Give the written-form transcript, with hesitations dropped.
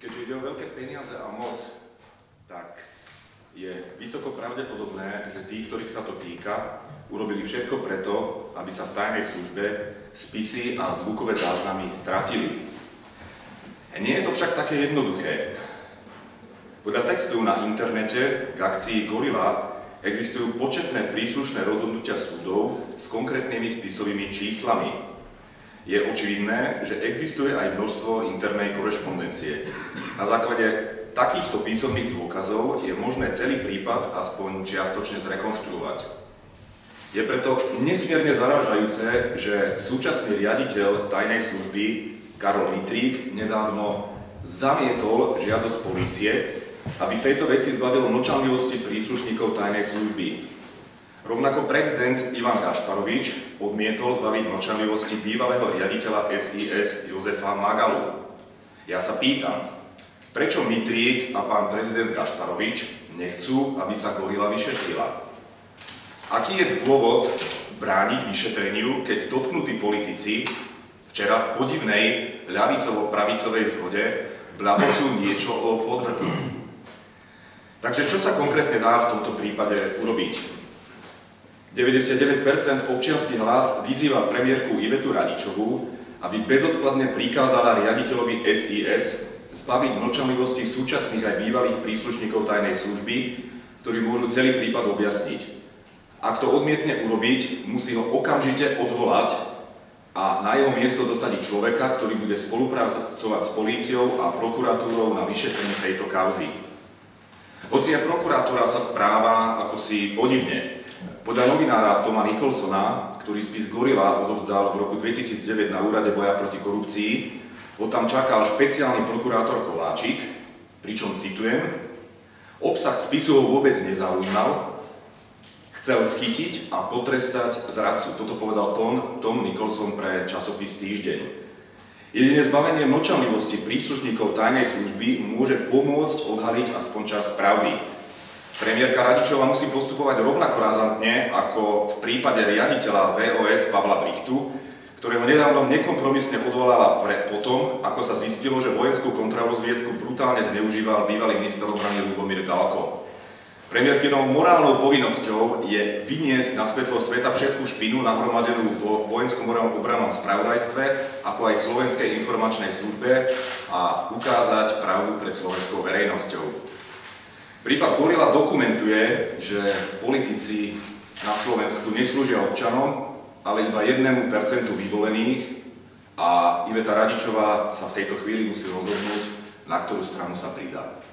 Keďže ide o veľké peniaze a moc, tak je vysoko pravdepodobné, že tí, ktorých sa to týka, urobili všetko preto, aby sa v tajnej službe spisy a zvukové záznamy stratili. Nie je to však také jednoduché. Podľa textu na internete k akcii Gorila existujú početné príslušné rozhodnutia súdov s konkrétnymi spisovými číslami. Je očividné, že existuje aj množstvo internej korešpondencie. Na základe takýchto písomných dôkazov je možné celý prípad aspoň čiastočne zrekonštruovať. Je preto nesmierne zarážajúce, že súčasný riaditeľ tajnej služby Karol Mitrík nedávno zamietol žiadosť polície, aby v tejto veci zbavil mlčanlivosti príslušníkov tajnej služby. Rovnako prezident Ivan Gašparovič odmietol zbaviť mlčanlivosti bývalého riaditeľa SIS Jozefa Magalu. Ja sa pýtam, prečo Mitrík a pán prezident Gašparovič nechcú, aby sa Gorila vyšetrila? Aký je dôvod brániť vyšetreniu, keď dotknutí politici včera v podivnej ľavicovo-pravicovej zhode blabocú niečo o podvrhu? Takže čo sa konkrétne dá v tomto prípade urobiť? 99% občiansky hlas vyzýva premiérku Ivetu Radičovú, aby bezodkladne prikázala riaditeľovi SIS zbaviť mlčanlivosti súčasných aj bývalých príslušníkov tajnej služby, ktorí môžu celý prípad objasniť. Ak to odmietne urobiť, musí ho okamžite odvolať a na jeho miesto dosadiť človeka, ktorý bude spolupracovať s políciou a prokuratúrou na vyšetrení tejto kauzy. Hoci aj prokurátora sa správa ako si podivne. Podľa novinára Toma Nicholsona, ktorý spis Gorila odovzdal v roku 2009 na Úrade boja proti korupcii, ho tam čakal špeciálny prokurátor Kováčik, pričom citujem, obsah spisu ho vôbec nezaujímal, chcel schytiť a potrestať zradcu. Toto povedal Tom Nicholson pre časopis Týždeň. Jedine zbavenie mlčanlivosti príslušníkov tajnej služby môže pomôcť odhaliť aspoň časť pravdy. Premiérka Radičová musí postupovať rovnako razantne ako v prípade riaditeľa VOS Pavla Brichtu, ktorého nedávno nekompromisne odvolala potom, ako sa zistilo, že vojenskú kontrarozviedku brutálne zneužíval bývalý minister obrany Ľubomír Galko. Premiérkinou morálnou povinnosťou je vyniesť na svetlo sveta všetku špinu nahromadenú vo vojenskom obrannom spravodajstve, ako aj Slovenskej informačnej službe a ukázať pravdu pred slovenskou verejnosťou. Prípad Gorila dokumentuje, že politici na Slovensku neslúžia občanom, ale iba 1% vyvolených a Iveta Radičová sa v tejto chvíli musí rozhodnúť, na ktorú stranu sa pridá.